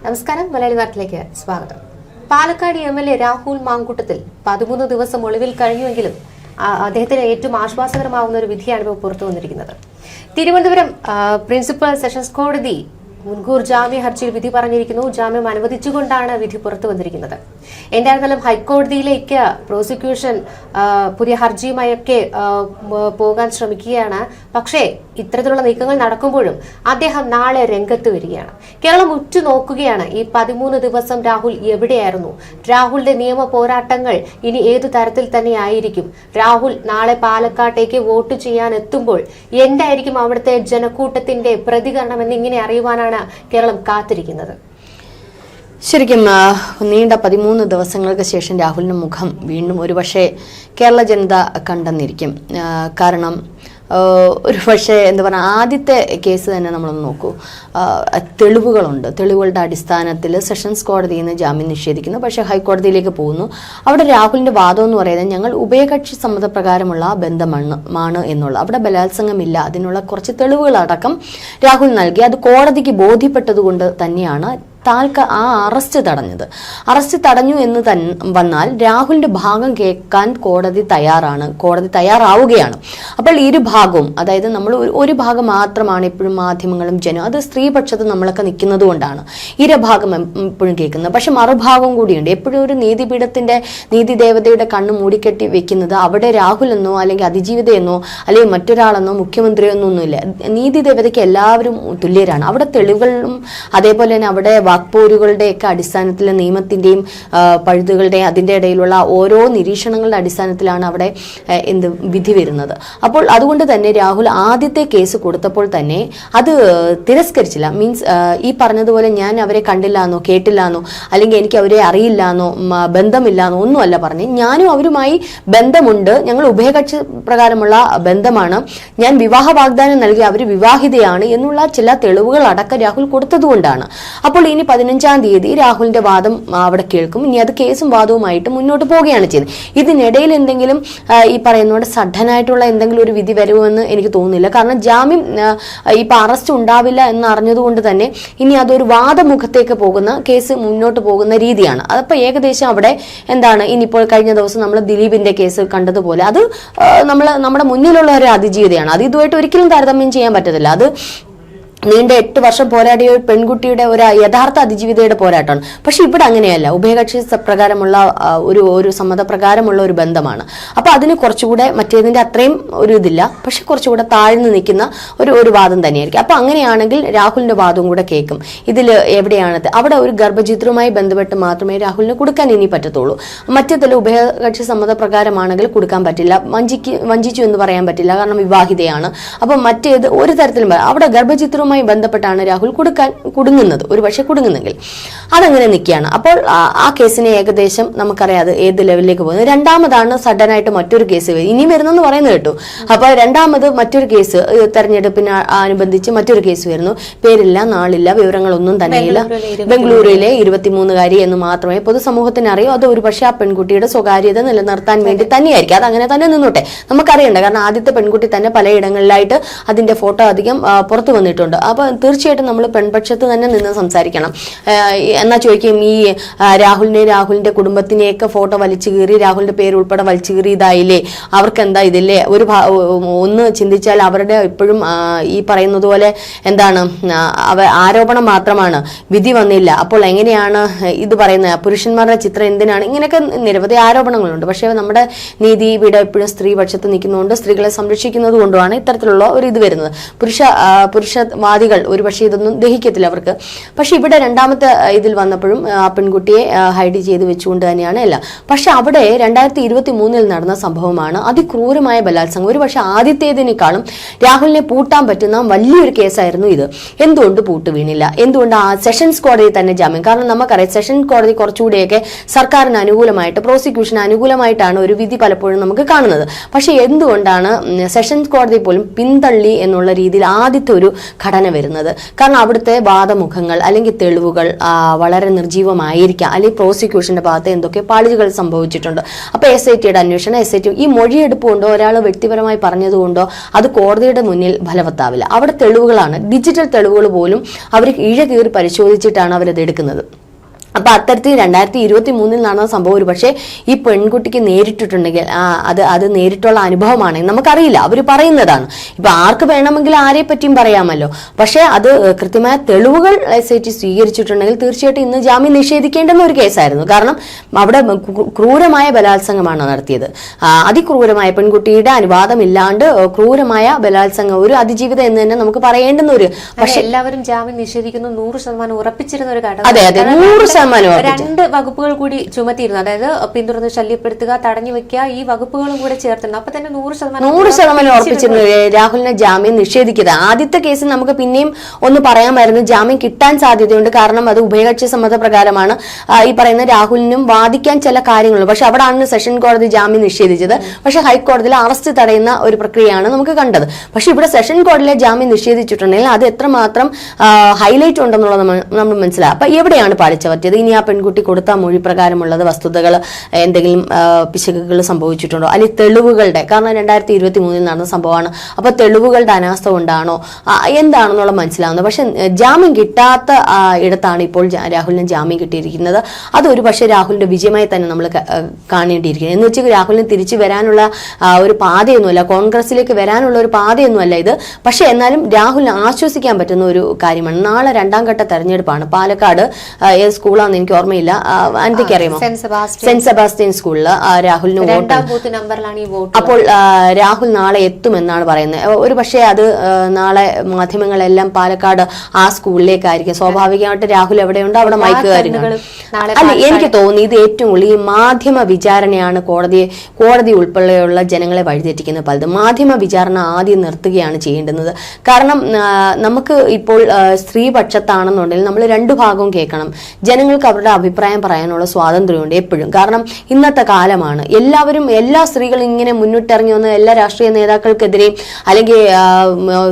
നമസ്കാരം, മലയാളി വാർത്തയിലേക്ക് സ്വാഗതം. പാലക്കാട് MLA രാഹുൽ മാങ്കൂട്ടത്തിൽ 13 ദിവസം ഒളിവിൽ കഴിഞ്ഞുവെങ്കിലും അദ്ദേഹത്തിന് ഏറ്റവും ആശ്വാസകരമാവുന്ന ഒരു വിധിയാണ് ഇപ്പോൾ പുറത്തു വന്നിരിക്കുന്നത്. തിരുവനന്തപുരം പ്രിൻസിപ്പൽ സെഷൻസ് കോടതി മുൻകൂർ ജാമ്യ ഹർജിയിൽ വിധി പറഞ്ഞിരിക്കുന്നു. ജാമ്യം അനുവദിച്ചുകൊണ്ടാണ് വിധി പുറത്തു വന്നിരിക്കുന്നത്. എന്തായിരുന്നാലും ഹൈക്കോടതിയിലേക്ക് പ്രോസിക്യൂഷൻ പുതിയ ഹർജിയുമായൊക്കെ പോകാൻ ശ്രമിക്കുകയാണ്. പക്ഷേ ഇത്തരത്തിലുള്ള നീക്കങ്ങൾ നടക്കുമ്പോഴും അദ്ദേഹം നാളെ രംഗത്ത് വരികയാണ്. കേരളം ഉറ്റുനോക്കുകയാണ്. ഈ 13 ദിവസം രാഹുൽ എവിടെയായിരുന്നു? രാഹുലിന്റെ നിയമ പോരാട്ടങ്ങൾ ഇനി ഏതു തരത്തിൽ തന്നെ ആയിരിക്കും? രാഹുൽ നാളെ പാലക്കാട്ടേക്ക് വോട്ട് ചെയ്യാൻ എത്തുമ്പോൾ എന്തായിരിക്കും അവിടുത്തെ ജനക്കൂട്ടത്തിന്റെ പ്രതികരണം എന്നിങ്ങനെ അറിയുവാനാണ് കേരളം കാത്തിരിക്കുന്നത്. ശരിക്കും നീണ്ട 13 ദിവസങ്ങൾക്ക് ശേഷം രാഹുലിന്റെ മുഖം വീണ്ടും ഒരുപക്ഷെ കേരള ജനത കണ്ടെന്നിരിക്കും. കാരണം ഒരു പക്ഷേ എന്താ പറയുക, ആദ്യത്തെ കേസ് തന്നെ നമ്മളൊന്ന് നോക്കൂ. തെളിവുകളുണ്ട്. തെളിവുകളുടെ അടിസ്ഥാനത്തിൽ സെഷൻസ് കോടതിയിൽ നിന്ന് ജാമ്യം നിഷേധിക്കുന്നു. പക്ഷേ ഹൈക്കോടതിയിലേക്ക് പോകുന്നു. അവിടെ രാഹുലിന്റെ വാദം എന്ന് പറയുന്നത് ഞങ്ങൾ ഉഭയകക്ഷി സമ്മതപ്രകാരമുള്ള ബന്ധമാണ് എന്നുള്ള, അവിടെ ബലാത്സംഗമില്ല, അതിനുള്ള കുറച്ച് തെളിവുകളടക്കം രാഹുൽ നൽകി. അത് കോടതിക്ക് ബോധ്യപ്പെട്ടതുകൊണ്ട് തന്നെയാണ് ആ അറസ്റ്റ് തടഞ്ഞത്. അറസ്റ്റ് തടഞ്ഞു എന്ന് വന്നാൽ രാഹുലിന്റെ ഭാഗം കേൾക്കാൻ കോടതി തയ്യാറാവുകയാണ്. അപ്പോൾ ഇരു ഭാഗവും, അതായത് നമ്മൾ ഒരു ഭാഗം മാത്രമാണ് എപ്പോഴും മാധ്യമങ്ങളും അത് സ്ത്രീപക്ഷത്ത് നമ്മളൊക്കെ നിൽക്കുന്നത് കൊണ്ടാണ് ഇരഭാഗം എപ്പോഴും കേൾക്കുന്നത്. പക്ഷെ മറുഭാഗം കൂടിയുണ്ട്. എപ്പോഴും ഒരു നീതിദേവതയുടെ കണ്ണ് മൂടിക്കെട്ടി വെക്കുന്നത് അവിടെ രാഹുൽ എന്നോ അല്ലെങ്കിൽ അതിജീവിതയെന്നോ അല്ലെങ്കിൽ മറ്റൊരാളെന്നോ മുഖ്യമന്ത്രിയെന്നോ ഒന്നുമില്ല. നീതിദേവതയ്ക്ക് എല്ലാവരും തുല്യരാണ്. അവിടെ തെളിവുകളും അതേപോലെ തന്നെ അവിടെ വാക്പോരുകളുടെയൊക്കെ അടിസ്ഥാനത്തിൽ നിയമത്തിന്റെയും പഴുതുകളുടെയും അതിൻ്റെ ഇടയിലുള്ള ഓരോ നിരീക്ഷണങ്ങളുടെ അടിസ്ഥാനത്തിലാണ് അവിടെ വിധി വരുന്നത്. അപ്പോൾ അതുകൊണ്ട് തന്നെ രാഹുൽ ആദ്യത്തെ കേസ് കൊടുത്തപ്പോൾ തന്നെ അത് തിരസ്കരിച്ചില്ല. മീൻസ് ഈ പറഞ്ഞതുപോലെ ഞാൻ അവരെ കണ്ടില്ലാന്നോ കേട്ടില്ലാന്നോ അല്ലെങ്കിൽ എനിക്ക് അവരെ അറിയില്ലാന്നോ ബന്ധമില്ലാന്നോ ഒന്നുമല്ല പറഞ്ഞ്, ഞാനും അവരുമായി ബന്ധമുണ്ട്, ഞങ്ങൾ ഉഭയകക്ഷി പ്രകാരമുള്ള ബന്ധമാണ്, ഞാൻ വിവാഹ വാഗ്ദാനം നൽകി അവർ വിവാഹിതയാണ് എന്നുള്ള ചില തെളിവുകൾ അടക്കം രാഹുൽ കൊടുത്തതുകൊണ്ടാണ്. അപ്പോൾ ഇനി 15-ാം തീയതി രാഹുലിന്റെ വാദം അവിടെ കേൾക്കും. ഇനി അത് കേസും വാദവുമായിട്ട് മുന്നോട്ട് പോവുകയാണ് ചെയ്യുന്നത്. ഇതിനിടയിൽ എന്തെങ്കിലും ഈ പറയുന്നതുകൊണ്ട് സഡനായിട്ടുള്ള എന്തെങ്കിലും ഒരു വിധി വരുമെന്ന് എനിക്ക് തോന്നുന്നില്ല. കാരണം ജാമ്യം ഇപ്പൊ അറസ്റ്റ് ഉണ്ടാവില്ല എന്ന് അറിഞ്ഞതുകൊണ്ട് തന്നെ ഇനി അതൊരു വാദമുഖത്തേക്ക് പോകുന്ന കേസ് മുന്നോട്ട് പോകുന്ന രീതിയാണ്. അതപ്പോൾ ഏകദേശം അവിടെ ഇനിയിപ്പോൾ കഴിഞ്ഞ ദിവസം നമ്മൾ ദിലീപിന്റെ കേസ് കണ്ടതുപോലെ അത് നമ്മുടെ മുന്നിലുള്ള ഒരു അതിജീവിതയാണ്. അത് ഇതുമായിട്ട് ഒരിക്കലും താരതമ്യം ചെയ്യാൻ പറ്റത്തില്ല. അത് നീണ്ട 8 വർഷം പോരാടിയ ഒരു പെൺകുട്ടിയുടെ ഒരു യഥാർത്ഥ അതിജീവിതയുടെ പോരാട്ടമാണ്. പക്ഷെ ഇവിടെ അങ്ങനെയല്ല. ഉഭയകക്ഷി പ്രകാരമുള്ള ഒരു സമ്മതപ്രകാരമുള്ള ഒരു ബന്ധമാണ്. അപ്പൊ അതിന് കുറച്ചുകൂടെ മറ്റേതിന്റെ അത്രയും ഒരു ഇതില്ല, പക്ഷെ കുറച്ചുകൂടെ താഴ്ന്നു നിൽക്കുന്ന ഒരു വാദം തന്നെയായിരിക്കും. അപ്പൊ അങ്ങനെയാണെങ്കിൽ രാഹുലിന്റെ വാദവും കൂടെ കേൾക്കും. ഇതിൽ എവിടെയാണ് അവിടെ ഒരു ഗർഭചിത്രവുമായി ബന്ധപ്പെട്ട് മാത്രമേ രാഹുലിന് കൊടുക്കാൻ ഇനി പറ്റത്തുള്ളൂ. മറ്റേതിൽ ഉഭയകക്ഷി സമ്മതപ്രകാരമാണെങ്കിൽ കൊടുക്കാൻ പറ്റില്ല. വഞ്ചിച്ചു എന്ന് പറയാൻ പറ്റില്ല, കാരണം വിവാഹിതയാണ്. അപ്പൊ മറ്റേത് ഒരു തരത്തിലും അവിടെ ഗർഭചിത്രവുമായി ബന്ധപ്പെട്ടാണ് രാഹുൽ കുടുങ്ങുന്നത്. ഒരു പക്ഷെ കുടുങ്ങുന്നെങ്കിൽ അതങ്ങനെ നിൽക്കുകയാണ്. അപ്പോൾ ആ കേസിനെ ഏകദേശം നമുക്കറിയാതെ ഏത് ലെവലിലേക്ക് പോകുന്നത്. രണ്ടാമതാണ് സഡനായിട്ട് മറ്റൊരു കേസ് ഇനി വരുന്നെന്ന് പറയുന്നത് കേട്ടു. അപ്പോൾ രണ്ടാമത് മറ്റൊരു കേസ് തെരഞ്ഞെടുപ്പിന് അനുബന്ധിച്ച് മറ്റൊരു കേസ് വരുന്നു. പേരില്ല, നാളില്ല, വിവരങ്ങളൊന്നും തന്നെയില്ല. ബംഗളൂരുവിലെ 23-കാരി എന്ന് മാത്രമേ പൊതുസമൂഹത്തിന് അറിയൂ. അത് ഒരു പക്ഷെ ആ പെൺകുട്ടിയുടെ സ്വകാര്യത നിലനിർത്താൻ വേണ്ടി തന്നെയായിരിക്കും. അത് അങ്ങനെ തന്നെ നിന്നോട്ടെ, നമുക്കറിയണ്ട. കാരണം ആദ്യത്തെ പെൺകുട്ടി തന്നെ പലയിടങ്ങളിലായിട്ട് അതിന്റെ ഫോട്ടോ അധികം പുറത്തു വന്നിട്ടുണ്ട്. അപ്പൊ തീർച്ചയായിട്ടും നമ്മൾ പെൺപക്ഷത്ത് തന്നെ നിന്ന് സംസാരിക്കണം. എന്നാ ചോദിക്കും, ഈ രാഹുലിന്റെ കുടുംബത്തിനെയൊക്കെ ഫോട്ടോ വലിച്ചു കീറി രാഹുലിന്റെ പേര് ഉൾപ്പെടെ വലിച്ചു കീറി ഇതായില്ലേ, അവർക്ക് എന്താ ഇതില്ലേ? ഒന്ന് ചിന്തിച്ചാൽ അവരുടെ ഇപ്പോഴും ഈ പറയുന്നത് പോലെ ആരോപണം മാത്രമാണ്, വിധി വന്നില്ല. അപ്പോൾ എങ്ങനെയാണ് ഇത് പറയുന്നത്? പുരുഷന്മാരുടെ ചിത്രം എന്തിനാണ്? ഇങ്ങനെയൊക്കെ നിരവധി ആരോപണങ്ങളുണ്ട്. പക്ഷേ നമ്മുടെ നീതിപീഠം എപ്പോഴും സ്ത്രീപക്ഷത്ത് നിൽക്കുന്നതുകൊണ്ട്, സ്ത്രീകളെ സംരക്ഷിക്കുന്നത് കൊണ്ടുമാണ് ഇത്തരത്തിലുള്ള ഒരു ഇത് വരുന്നത്. പുരുഷവാദികൾ ഒരുപക്ഷെ ഇതൊന്നും ദഹിക്കത്തില്ല അവർക്ക്. പക്ഷെ ഇവിടെ രണ്ടാമത്തെ ഇതിൽ വന്നപ്പോഴും ആ പെൺകുട്ടിയെ ഹൈഡ് ചെയ്ത് വെച്ചുകൊണ്ട് തന്നെയാണ് എല്ലാം. പക്ഷെ അവിടെ 2023 നടന്ന സംഭവമാണ് അതിക്രൂരമായ ബലാത്സംഗം. ഒരുപക്ഷെ ആദ്യത്തേതിനേക്കാളും രാഹുലിനെ പൂട്ടാൻ പറ്റുന്ന വലിയൊരു കേസായിരുന്നു ഇത്. എന്തുകൊണ്ട് പൂട്ട് വീണില്ല? എന്തുകൊണ്ട് ആ സെഷൻസ് കോടതി തന്നെ ജാമ്യം? കാരണം നമുക്കറിയാം സെഷൻസ് കോടതി കുറച്ചുകൂടിയൊക്കെ സർക്കാരിന് അനുകൂലമായിട്ട്, പ്രോസിക്യൂഷന് അനുകൂലമായിട്ടാണ് ഒരു വിധി പലപ്പോഴും നമുക്ക് കാണുന്നത്. പക്ഷെ എന്തുകൊണ്ടാണ് സെഷൻസ് കോടതി പോലും പിന്തള്ളി എന്നുള്ള രീതിയിൽ ആദ്യത്തെ ഒരു ഘടകം ഘടന വരുന്നത്. കാരണം അവിടുത്തെ വാദമുഖങ്ങൾ അല്ലെങ്കിൽ തെളിവുകൾ വളരെ നിർജീവമായിരിക്കാം, അല്ലെങ്കിൽ പ്രോസിക്യൂഷന്റെ ഭാഗത്ത് എന്തൊക്കെ പാളികൾ സംഭവിച്ചിട്ടുണ്ട്. അപ്പൊ SITയുടെ അന്വേഷണം, SIT ഈ മൊഴിയെടുപ്പ് കൊണ്ടോ ഒരാൾ വ്യക്തിപരമായി പറഞ്ഞതുകൊണ്ടോ അത് കോടതിയുടെ മുന്നിൽ ഫലവത്താവില്ല. അവിടെ തെളിവുകളാണ്, ഡിജിറ്റൽ തെളിവുകൾ പോലും അവർ ഇഴകീറി പരിശോധിച്ചിട്ടാണ് അവരത് എടുക്കുന്നത്. അപ്പൊ അത്തരത്തിൽ 2023 നടന്ന സംഭവം ഒരു പക്ഷേ ഈ പെൺകുട്ടിക്ക് നേരിട്ടിട്ടുണ്ടെങ്കിൽ അത് നേരിട്ടുള്ള അനുഭവമാണ്, നമുക്കറിയില്ല, അവർ പറയുന്നതാണ്. ഇപ്പൊ ആർക്ക് വേണമെങ്കിൽ ആരെ പറ്റിയും പറയാമല്ലോ. പക്ഷെ അത് കൃത്യമായ തെളിവുകൾ SIT സ്വീകരിച്ചിട്ടുണ്ടെങ്കിൽ തീർച്ചയായിട്ടും ഇന്ന് ജാമ്യം നിഷേധിക്കേണ്ടുന്ന ഒരു കേസായിരുന്നു. കാരണം അവിടെ ക്രൂരമായ ബലാത്സംഗമാണ് നടത്തിയത്. അതിക്രൂരമായ, പെൺകുട്ടിയുടെ അനുവാദമില്ലാണ്ട് ക്രൂരമായ ബലാത്സംഗം, ഒരു അതിജീവിത എന്ന് തന്നെ നമുക്ക് പറയേണ്ടുന്ന ഒരു. പക്ഷെ എല്ലാവരും ജാമ്യം നിഷേധിക്കുന്നു 100% ഉറപ്പിച്ചിരുന്ന ഒരു ഘട്ടം. അതെ, 100% 2 വകുപ്പുകൾ കൂടി ചുമത്തിയിരുന്നു. അതായത് പിന്തുടർന്ന് ശല്യപ്പെടുത്തുക, തടഞ്ഞു വെക്കുക, ഈ വകുപ്പുകളും കൂടെ ചേർത്തിരുന്നു. അപ്പൊ തന്നെ 100% ഉറപ്പിച്ചിരുന്നു രാഹുലിനെ ജാമ്യം നിഷേധിക്കുക. ആദ്യത്തെ കേസിൽ നമുക്ക് പിന്നെയും ഒന്ന് പറയാമായിരുന്നു, ജാമ്യം കിട്ടാൻ സാധ്യതയുണ്ട്, കാരണം അത് ഉഭയകക്ഷി സമ്മതപ്രകാരമാണ്. ഈ പറയുന്ന രാഹുലിനും വാദിക്കാൻ ചില കാര്യങ്ങളുണ്ട്. പക്ഷെ അവിടെയാണ് സെഷൻ കോടതി ജാമ്യം നിഷേധിച്ചത്. പക്ഷെ ഹൈക്കോടതിയിൽ അറസ്റ്റ് തടയുന്ന ഒരു പ്രക്രിയയാണ് നമുക്ക് കണ്ടത്. പക്ഷെ ഇവിടെ സെഷൻ കോടതിയിലെ ജാമ്യം നിഷേധിച്ചിട്ടുണ്ടെങ്കിൽ അത് എത്രമാത്രം ഹൈലൈറ്റ് ഉണ്ടെന്നുള്ളത് നമ്മൾ മനസ്സിലാവും. അപ്പൊ എവിടെയാണ് പാളിച്ച പറ്റിയത്? ഇനി ആ പെൺകുട്ടി കൊടുത്ത മൊഴി പ്രകാരമുള്ളത് വസ്തുതകൾ എന്തെങ്കിലും പിശകുകൾ സംഭവിച്ചിട്ടുണ്ടോ, അല്ലെങ്കിൽ തെളിവുകളുടെ, കാരണം 2023 നടന്ന സംഭവമാണ്, അപ്പൊ തെളിവുകളുടെ അനാസ്ഥ കൊണ്ടാണോ എന്താണെന്നുള്ള മനസ്സിലാവുന്നത്. പക്ഷെ ജാമ്യം കിട്ടാത്ത ഇടത്താണ് ഇപ്പോൾ രാഹുലിന് ജാമ്യം കിട്ടിയിരിക്കുന്നത്. അതൊരു പക്ഷേ രാഹുലിന്റെ വിജയമായി തന്നെ നമ്മൾ കാണേണ്ടിയിരിക്കുന്നത്. എന്ന് വെച്ചാൽ രാഹുലിന് തിരിച്ചു വരാനുള്ള ഒരു പാതയൊന്നുമല്ല, കോൺഗ്രസിലേക്ക് വരാനുള്ള ഒരു പാതയൊന്നുമല്ല ഇത്. പക്ഷെ എന്നാലും രാഹുലിന് ആശ്വസിക്കാൻ പറ്റുന്ന ഒരു കാര്യമാണ്. നാളെ 2ാം ഘട്ട തെരഞ്ഞെടുപ്പാണ്. പാലക്കാട് സ്കൂളാന്ന് എനിക്ക് ഓർമ്മയില്ല, എന്തൊക്കെ അറിയുമോ, സെന്റ് സെബാസ്റ്റ്യൻ സ്കൂളിൽ രാഹുലിന് വോട്ട്. അപ്പോൾ രാഹുൽ നാളെ എത്തുമെന്നാണ് പറയുന്നത്. ഒരു പക്ഷേ അത് നാളെ മാധ്യമങ്ങളെല്ലാം പാലക്കാട് ആ സ്കൂളിലേക്കായിരിക്കും. സ്വാഭാവികമായിട്ട് രാഹുൽ എവിടെയുണ്ട് അവിടെ മൈക്ക് കാര്യങ്ങൾ. അല്ല, എനിക്ക് തോന്നി ഇത് ഏറ്റവും കൂടുതൽ ഈ മാധ്യമ വിചാരണയാണ് കോടതി ഉൾപ്പെടെയുള്ള ജനങ്ങളെ വഴിതെറ്റിക്കുന്നത്. പലതും മാധ്യമ വിചാരണ ആദ്യം നിർത്തുകയാണ് ചെയ്യേണ്ടുന്നത്. കാരണം നമുക്ക് ഇപ്പോൾ സ്ത്രീപക്ഷത്താണെന്നുണ്ടെങ്കിൽ നമ്മൾ 2 ഭാഗവും കേൾക്കണം. ജനങ്ങൾക്ക് അവരുടെ അഭിപ്രായം പറയാനുള്ള സ്വാതന്ത്ര്യമുണ്ട് എപ്പോഴും. കാരണം ഇന്നത്തെ കാലമാണ്, എല്ലാ സ്ത്രീകളും ഇങ്ങനെ മുന്നിട്ടിറങ്ങി വന്ന് എല്ലാ രാഷ്ട്രീയ നേതാക്കൾക്കെതിരെയും അല്ലെങ്കിൽ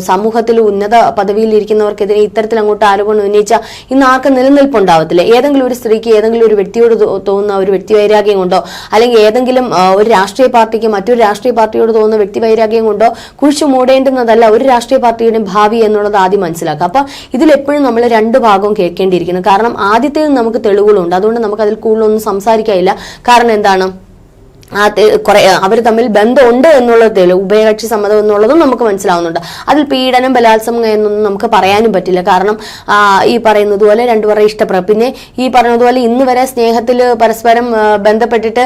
സമൂഹത്തിൽ ഉന്നത പദവിയിൽ ഇരിക്കുന്നവർക്കെതിരെ ഇത്തരത്തിൽ അങ്ങോട്ട് ആരോപണം ഉന്നയിച്ചാൽ ഇന്ന് ആർക്കും നിലനിൽപ്പുണ്ടാവത്തില്ല. ഏതെങ്കിലും ഒരു സ്ത്രീക്ക് ഏതെങ്കിലും ഒരു വ്യക്തിയോട് തോന്നുന്ന ഒരു വ്യക്തിവൈരാഗ്യം കൊണ്ടോ, അല്ലെങ്കിൽ ഏതെങ്കിലും ഒരു രാഷ്ട്രീയ പാർട്ടിക്ക് മറ്റൊരു രാഷ്ട്രീയ പാർട്ടിയോട് തോന്നുന്ന വ്യക്തിവൈരാഗ്യം കൊണ്ടോ കുഴിച്ചു മൂടേണ്ടുന്നതല്ല ഒരു രാഷ്ട്രീയ പാർട്ടിയുടെ ഭാവി എന്നുള്ളത് ആദ്യം മനസ്സിലാക്കുക. അപ്പൊ ഇതിലെപ്പോഴും നമ്മൾ 2 ഭാഗവും കേൾക്കേണ്ടിയിരിക്കുന്നു. കാരണം ആദ്യത്തെ നമുക്ക് തെളിവുകളുണ്ട്, അതുകൊണ്ട് നമുക്ക് അതിൽ കൂടുതലൊന്നും സംസാരിക്കാനില്ല. കാരണം എന്താണ്, അവർ തമ്മിൽ ബന്ധമുണ്ട് എന്നുള്ളത്, ഉഭയകക്ഷി സമ്മതം എന്നുള്ളതും നമുക്ക് മനസ്സിലാവുന്നുണ്ട്. അതിൽ പീഡനം, ബലാത്സംഗം എന്നൊന്നും നമുക്ക് പറയാനും പറ്റില്ല. കാരണം ഈ പറയുന്നത് പോലെ രണ്ടുപേരുടെ ഇഷ്ടപ്പെടും. പിന്നെ ഈ പറയുന്നതുപോലെ ഇന്ന് വരെ സ്നേഹത്തിൽ പരസ്പരം ബന്ധപ്പെട്ടിട്ട്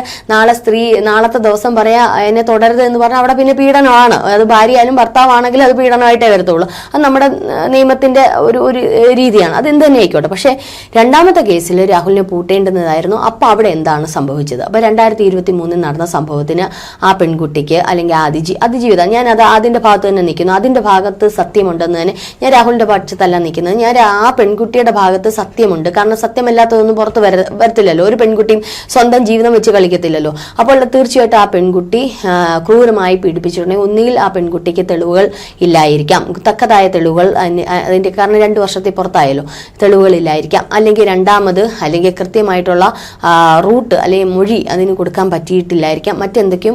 നാളത്തെ ദിവസം പറയാ എന്നെ തുടരുത് എന്ന് പറഞ്ഞാൽ അവിടെ പിന്നെ പീഡനമാണ്. അത് ഭാര്യയായാലും ഭർത്താവാണെങ്കിലും അത് പീഡനമായിട്ടേ വരത്തുള്ളൂ. അത് നമ്മുടെ നിയമത്തിന്റെ ഒരു രീതിയാണ്. അത് എന്ത് തന്നെ ആയിക്കോട്ടെ. പക്ഷേ 2ാമത്തെ കേസിൽ രാഹുലിനെ പൂട്ടേണ്ടുന്നതായിരുന്നു. അപ്പൊ അവിടെ എന്താണ് സംഭവിച്ചത്? അപ്പൊ 2023 നടന്ന സംഭവത്തിന് ആ പെൺകുട്ടിക്ക് അല്ലെങ്കിൽ അതിജീവിത, ഞാൻ അത് അതിന്റെ ഭാഗത്ത് തന്നെ നിൽക്കുന്നു. അതിന്റെ ഭാഗത്ത് സത്യമുണ്ടെന്ന് തന്നെ, ഞാൻ രാഹുലിന്റെ പക്ഷത്തല്ല നിൽക്കുന്നത്. ഞാൻ ആ പെൺകുട്ടിയുടെ ഭാഗത്ത് സത്യമുണ്ട്. കാരണം സത്യമല്ലാത്തതൊന്നും പുറത്ത് വരത്തില്ലല്ലോ. ഒരു പെൺകുട്ടിയും സ്വന്തം ജീവിതം വെച്ച് കളിക്കത്തില്ലല്ലോ. അപ്പോൾ തീർച്ചയായിട്ടും ആ പെൺകുട്ടി ക്രൂരമായി പീഡിപ്പിച്ചിട്ടുണ്ടെങ്കിൽ ഒന്നുകിൽ ആ പെൺകുട്ടിക്ക് തെളിവുകൾ ഇല്ലായിരിക്കാം, തക്കതായ തെളിവുകൾ. അതിന്റെ കാരണം 2 വർഷത്തെ പുറത്തായല്ലോ, തെളിവുകൾ ഇല്ലായിരിക്കാം. അല്ലെങ്കിൽ 2ാമത് അല്ലെങ്കിൽ കൃത്യമായിട്ടുള്ള റൂട്ട് അല്ലെങ്കിൽ മൊഴി അതിന് കൊടുക്കാൻ പറ്റിയിട്ടില്ലായിരിക്കാം. മറ്റെന്തൊക്കെയോ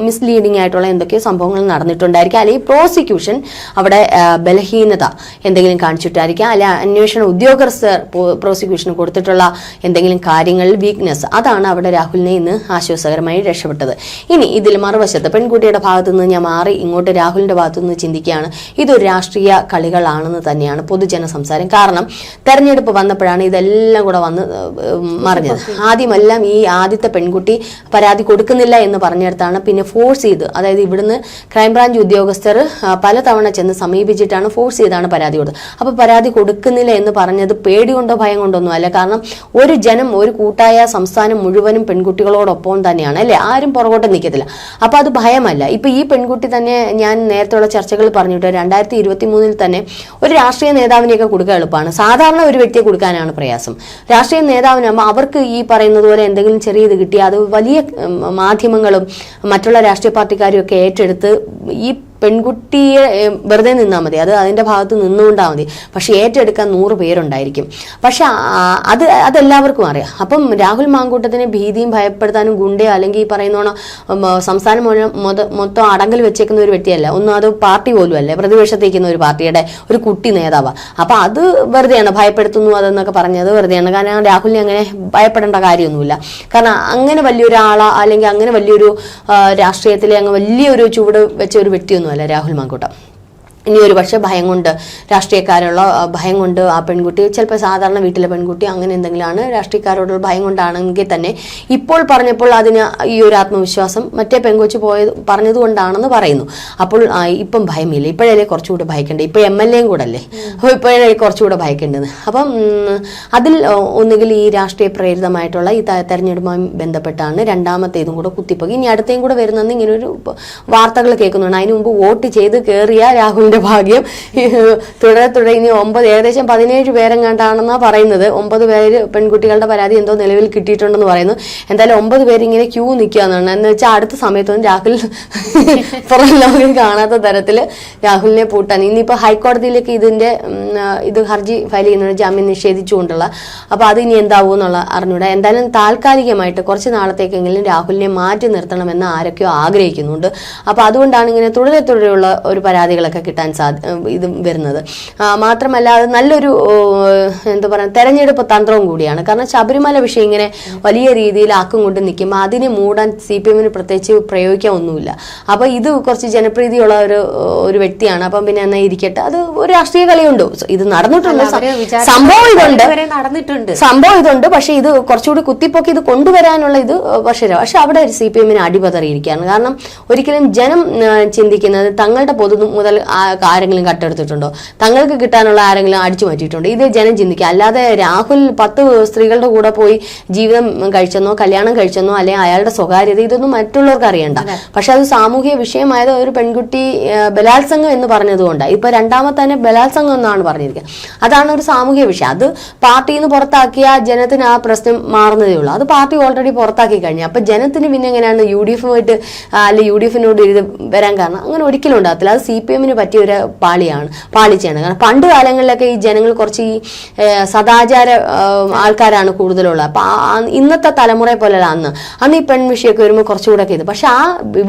മിസ്ലീഡിംഗ് ആയിട്ടുള്ള എന്തൊക്കെയോ സംഭവങ്ങൾ നടന്നിട്ടുണ്ടായിരിക്കാം. അല്ലെങ്കിൽ പ്രോസിക്യൂഷൻ അവിടെ ബലഹീനത എന്തെങ്കിലും കാണിച്ചിട്ടായിരിക്കാം. അല്ലെങ്കിൽ അന്വേഷണ ഉദ്യോഗസ്ഥർ പ്രോസിക്യൂഷന് കൊടുത്തിട്ടുള്ള എന്തെങ്കിലും കാര്യങ്ങളിൽ വീക്ക്നെസ്, അതാണ് അവിടെ രാഹുലിനെ ഇന്ന് ആശ്വാസകരമായി രക്ഷപ്പെട്ടത്. ഇനി ഇതിൽ മറുവശത്ത് പെൺകുട്ടിയുടെ ഭാഗത്തു നിന്ന് ഞാൻ മാറി ഇങ്ങോട്ട് രാഹുലിന്റെ ഭാഗത്തു നിന്ന് ചിന്തിക്കുകയാണ്. ഇതൊരു രാഷ്ട്രീയ കളികളാണെന്ന് തന്നെയാണ് പൊതുജന സംസാരം. കാരണം തെരഞ്ഞെടുപ്പ് വന്നപ്പോഴാണ് ഇതെല്ലാം കൂടെ വന്ന് മറിഞ്ഞത്. ആദ്യമെല്ലാം ഈ ആദ്യത്തെ പെൺകുട്ടി പരാതി കൊടുക്കുന്നില്ല എന്ന് പറഞ്ഞിടത്താണ് പിന്നെ ഫോഴ്സ് ചെയ്ത്, അതായത് ഇവിടുന്ന് ക്രൈംബ്രാഞ്ച് ഉദ്യോഗസ്ഥർ പലതവണ ചെന്ന് സമീപിച്ചിട്ടാണ് ഫോഴ്സ് ചെയ്താണ് പരാതി കൊടുത്തത്. അപ്പോൾ പരാതി കൊടുക്കുന്നില്ല എന്ന് പറഞ്ഞത് പേടി കൊണ്ടോ ഭയം കൊണ്ടൊന്നും അല്ല. കാരണം ഒരു കൂട്ടായ സംസ്ഥാനം മുഴുവനും പെൺകുട്ടികളോടൊപ്പം തന്നെയാണ്, അല്ലെ? ആരും പുറകോട്ട് നിൽക്കത്തില്ല. അപ്പൊ അത് ഭയമല്ല. ഇപ്പൊ ഈ പെൺകുട്ടി തന്നെ, ഞാൻ നേരത്തെയുള്ള ചർച്ചകൾ പറഞ്ഞിട്ട് 2023 തന്നെ ഒരു രാഷ്ട്രീയ നേതാവിനെയൊക്കെ കൊടുക്കാൻ എളുപ്പമാണ്. സാധാരണ ഒരു വ്യക്തിയെ കൊടുക്കാനാണ് പ്രയാസം. രാഷ്ട്രീയ നേതാവിനാകുമ്പോൾ അവർക്ക് ഈ പറയുന്നത് പോലെ എന്തെങ്കിലും ചെറിയത് കിട്ടിയാൽ അത് വലിയ മാധ്യമങ്ങളും മറ്റുള്ള രാഷ്ട്രീയ പാർട്ടിക്കാരും ഒക്കെ ഏറ്റെടുത്ത് ഈ പെൺകുട്ടിയെ വെറുതെ നിന്നാൽ മതി, അത് അതിന്റെ ഭാഗത്ത് നിന്നുകൊണ്ടാൽ മതി. പക്ഷെ ഏറ്റെടുക്കാൻ 100 പേരുണ്ടായിരിക്കും. പക്ഷെ അതെല്ലാവർക്കും അറിയാം. അപ്പം രാഹുൽ മാങ്കൂട്ടത്തിനെ ഭീതിയും ഭയപ്പെടുത്താനും ഗുണ്ടയോ അല്ലെങ്കിൽ ഈ പറയുന്നോണം സംസ്ഥാനം മൊത്തം അടങ്കൽ വെച്ചേക്കുന്ന ഒരു വ്യക്തിയല്ല. ഒന്നും അത് പാർട്ടി പോലും അല്ലേ, പ്രതിപക്ഷത്തേക്കുന്ന ഒരു പാർട്ടിയുടെ ഒരു കുട്ടി നേതാവാണ്. അപ്പൊ അത് വെറുതെയാണ്, ഭയപ്പെടുത്തുന്നു അതെന്നൊക്കെ പറഞ്ഞത് വെറുതെയാണ്. കാരണം രാഹുലിനെ അങ്ങനെ ഭയപ്പെടേണ്ട കാര്യമൊന്നുമില്ല. കാരണം അങ്ങനെ വലിയൊരാളാ അല്ലെങ്കിൽ അങ്ങനെ വലിയൊരു രാഷ്ട്രീയത്തിലെ അങ്ങ് വലിയൊരു ചുവട് വെച്ച ഒരു വ്യക്തിയൊന്നുമല്ല രാഹുൽ മാങ്കൂട്ടം. ഇനി ഒരു പക്ഷെ ഭയം കൊണ്ട്, രാഷ്ട്രീയക്കാരുള്ള ഭയം കൊണ്ട് ആ പെൺകുട്ടി ചിലപ്പോൾ സാധാരണ വീട്ടിലെ പെൺകുട്ടി അങ്ങനെ എന്തെങ്കിലുമാണ്, രാഷ്ട്രീയക്കാരോടുള്ള ഭയം കൊണ്ടാണെങ്കിൽ തന്നെ ഇപ്പോൾ പറഞ്ഞപ്പോൾ അതിന് ഈ ഒരു ആത്മവിശ്വാസം മറ്റേ പെൺകൊച്ച് പറഞ്ഞതുകൊണ്ടാണെന്ന് പറയുന്നു. അപ്പോൾ ഇപ്പം ഭയമില്ല, ഇപ്പോഴല്ലേ കുറച്ചുകൂടെ ഭയക്കേണ്ടത്, ഇപ്പോൾ MLA കൂടെ അല്ലേ, അപ്പോൾ ഇപ്പോഴേ കുറച്ചുകൂടെ ഭയക്കേണ്ടത്. അപ്പം അതിൽ ഒന്നുകിൽ ഈ രാഷ്ട്രീയ പ്രേരിതമായിട്ടുള്ള ഈ തെരഞ്ഞെടുപ്പുമായി ബന്ധപ്പെട്ടാണ് രണ്ടാമത്തെ ഇതും കൂടെ കുത്തിപ്പോയി. ഇനി അടുത്തേയും കൂടെ വരുന്നെന്ന് ഇങ്ങനെ ഒരു വാർത്തകൾ കേൾക്കുന്നുണ്ട്. അതിന് മുമ്പ് വോട്ട് ചെയ്ത് കയറിയ രാഹുൽ ഭാഗ്യം തുടരെ ഇനി 9 ഏകദേശം 17 പേരെങ്ങാണ്ടാണെന്നാ പറയുന്നത്. 9 പേര് പെൺകുട്ടികളുടെ പരാതി എന്തോ നിലവിൽ കിട്ടിയിട്ടുണ്ടെന്ന് പറയുന്നു. എന്തായാലും 9 പേര് ഇങ്ങനെ ക്യൂ നിൽക്കുകയെന്നാണ്. എന്ന് വെച്ചാൽ അടുത്ത സമയത്തൊന്നും രാഹുൽ പുറം ലോകം കാണാത്ത തരത്തിൽ രാഹുലിനെ പൂട്ടാൻ ഇനിയിപ്പോൾ ഹൈക്കോടതിയിലേക്ക് ഇത് ഹർജി ഫയൽ ചെയ്യുന്ന ജാമ്യം നിഷേധിച്ചുകൊണ്ടുള്ള, അപ്പോൾ അത് ഇനി എന്താവും എന്നുള്ള അറിഞ്ഞൂടാ. എന്തായാലും താൽക്കാലികമായിട്ട് കുറച്ച് നാളത്തേക്കെങ്കിലും രാഹുലിനെ മാറ്റി നിർത്തണമെന്ന് ആരൊക്കെയോ ആഗ്രഹിക്കുന്നുണ്ട്. അപ്പോൾ അതുകൊണ്ടാണ് ഇങ്ങനെ തുടരെയുള്ള ഒരു പരാതികളൊക്കെ കിട്ടാൻ ഇത് വരുന്നത്. മാത്രമല്ല അത് നല്ലൊരു എന്താ പറയുക തെരഞ്ഞെടുപ്പ് തന്ത്രവും കൂടിയാണ്. കാരണം ശബരിമല വിഷയം ഇങ്ങനെ വലിയ രീതിയിൽ ആക്കും കൊണ്ട് നിൽക്കുമ്പോൾ അതിനെ മൂടാൻ CPM പ്രത്യേകിച്ച് പ്രയോഗിക്കാൻ ഒന്നുമില്ല. അപ്പോൾ ഇത് കുറച്ച് ജനപ്രീതിയുള്ള ഒരു വ്യക്തിയാണ്. അപ്പം പിന്നെ എന്നാ ഇരിക്കട്ടെ, അത് ഒരു രാഷ്ട്രീയ കളിയുണ്ട്. ഇത് നടന്നിട്ടുണ്ട്, സംഭവം ഇതുണ്ട്. പക്ഷെ ഇത് കുറച്ചുകൂടി കുത്തിപ്പൊക്കി ഇത് കൊണ്ടുവരാനുള്ള ഇത് പക്ഷേ അവിടെ ഒരു CPM അടിപതറിയിരിക്കുകയാണ്. കാരണം ഒരിക്കലും ജനം ചിന്തിക്കുന്നത് തങ്ങളുടെ പൊതു മുതൽ ആരെങ്കിലും കട്ടെടുത്തിട്ടുണ്ടോ, തങ്ങൾക്ക് കിട്ടാനുള്ള ആരെങ്കിലും അടിച്ചു മാറ്റിയിട്ടുണ്ടോ, ഇത് ജനം ചിന്തിക്കുക. അല്ലാതെ രാഹുൽ 10 സ്ത്രീകളുടെ കൂടെ പോയി ജീവിതം കഴിച്ചെന്നോ കല്യാണം കഴിച്ചെന്നോ അല്ലെങ്കിൽ അയാളുടെ സ്വകാര്യത ഇതൊന്നും മറ്റുള്ളവർക്ക് അറിയണ്ട. പക്ഷെ അത് സാമൂഹിക വിഷയമായത് ഒരു പെൺകുട്ടി ബലാത്സംഗം എന്ന് പറഞ്ഞതുകൊണ്ടാണ്. ഇപ്പൊ രണ്ടാമത്തെ തന്നെ ബലാത്സംഗം എന്നാണ് പറഞ്ഞിരിക്കുന്നത്. അതാണ് ഒരു സാമൂഹിക വിഷയം. അത് പാർട്ടിയിൽ നിന്ന് പുറത്താക്കിയ ജനത്തിന് ആ പ്രശ്നം മാറുന്നതേ ഉള്ളൂ. അത് പാർട്ടി ഓൾറെഡി പുറത്താക്കി കഴിഞ്ഞു. അപ്പൊ ജനത്തിന് പിന്നെ എങ്ങനെയാണ് UDF-ആയിട്ട് അല്ലെങ്കിൽ UDF-നോട് ഇത് വരാൻ കാരണം? അങ്ങനെ ഒരിക്കലും ഉണ്ടാകത്തില്ല. അത് CPM പറ്റിയ ഒരു പാളിച്ചയാണ്. കാരണം പണ്ട് കാലങ്ങളിലൊക്കെ ഈ ജനങ്ങൾ കുറച്ച് ഈ സദാചാര ആൾക്കാരാണ് കൂടുതലുള്ളത്. അപ്പൊ ഇന്നത്തെ തലമുറയെ പോലെയല്ല അന്ന് ഈ പെൺ വിഷയമൊക്കെ വരുമ്പോൾ കുറച്ചുകൂടെ ഒക്കെ ഇത്. പക്ഷെ ആ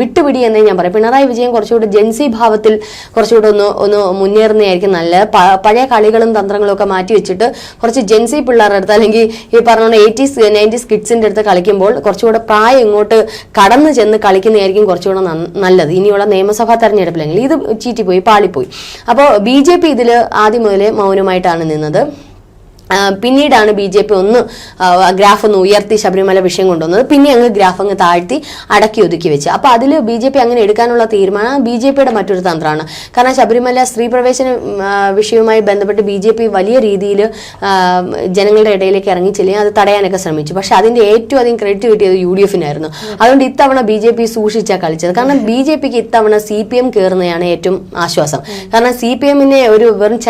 വിട്ടുപിടി എന്നേ ഞാൻ പറയാം. പിണറായി വിജയൻ കുറച്ചുകൂടെ ജെൻസി ഭാവത്തിൽ കുറച്ചുകൂടെ ഒന്ന് മുന്നേറുന്നതായിരിക്കും നല്ലത്. പഴയ കളികളും തന്ത്രങ്ങളും ഒക്കെ മാറ്റി വെച്ചിട്ട് കുറച്ച് ജെൻസി പിള്ളേരുടെ അടുത്ത് അല്ലെങ്കിൽ ഈ പറഞ്ഞ 80s 90s കിഡ്സിന്റെ അടുത്ത് കളിക്കുമ്പോൾ കുറച്ചുകൂടെ പ്രായം ഇങ്ങോട്ട് കടന്നു ചെന്ന് കളിക്കുന്നതായിരിക്കും കുറച്ചുകൂടെ നല്ലത്. ഇനിയുള്ള നിയമസഭാ തെരഞ്ഞെടുപ്പിലെങ്കിൽ ഇത് ചീറ്റിപ്പോയി, പാളിപ്പോയി. അപ്പോൾ BJP ഇതിൽ ആദ്യം മുതലേ മൗനമായിട്ടാണ് നിന്നത്. പിന്നീടാണ് BJP ഗ്രാഫ് ഒന്ന് ഉയർത്തി ശബരിമല വിഷയം കൊണ്ടുവന്നത്. പിന്നെ അങ്ങ് ഗ്രാഫ് അങ്ങ് താഴ്ത്തി അടക്കി ഒതുക്കി വെച്ച്. അപ്പൊ അതിൽ BJP അങ്ങനെ എടുക്കാനുള്ള തീരുമാനം BJPയുടെ മറ്റൊരു തന്ത്രമാണ്. കാരണം ശബരിമല സ്ത്രീ പ്രവേശന വിഷയവുമായി ബന്ധപ്പെട്ട് BJP വലിയ രീതിയിൽ ജനങ്ങളുടെ ഇടയിലേക്ക് ഇറങ്ങിച്ചില്ലേ, അത് തടയാനൊക്കെ ശ്രമിച്ചു. പക്ഷെ അതിന്റെ ഏറ്റവും അധികം ക്രെഡിറ്റ് കിട്ടിയത് UDF-നായിരുന്നു. അതുകൊണ്ട് ഇത്തവണ BJP സൂക്ഷിച്ചാണ് കളിച്ചത്. കാരണം BJPക്ക് ഇത്തവണ CPM കയറുന്നതാണ് ഏറ്റവും ആശ്വാസം. കാരണം CPM-നെ ഒരു വെറും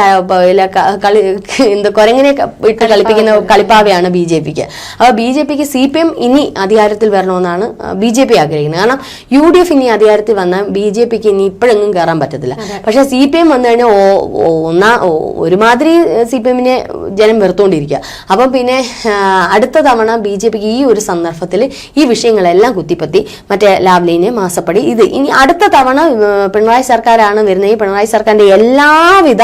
കുരങ്ങനെ ഇട്ട് കളിപ്പിക്കുന്ന കളിപ്പാവയാണ് BJPക്ക്. അപ്പൊ BJPക്ക് CPM ഇനി അധികാരത്തിൽ വരണമെന്നാണ് BJP ആഗ്രഹിക്കുന്നത്. കാരണം UDF ഇനി അധികാരത്തിൽ വന്നാൽ BJPക്ക് ഇനി ഇപ്പോഴെങ്ങും കയറാൻ പറ്റത്തില്ല. പക്ഷെ CPM വന്നു കഴിഞ്ഞാൽ ഒരുമാതിരി CPM-നെ ജനം വെറുത്തോണ്ടിരിക്കുക. അപ്പം പിന്നെ അടുത്ത തവണ BJPക്ക് ഈ ഒരു സന്ദർഭത്തിൽ ഈ വിഷയങ്ങളെല്ലാം കുത്തിപ്പത്തി മറ്റേ ലാവ്ലിന് മാസപ്പടി ഇത് ഇനി അടുത്ത തവണ പിണറായി സർക്കാരാണ് വരുന്നത്. ഈ പിണറായി സർക്കാരിന്റെ എല്ലാവിധ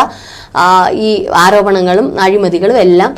ഈ ആരോപണങ്ങളും അഴിമതികളും എല്ലാം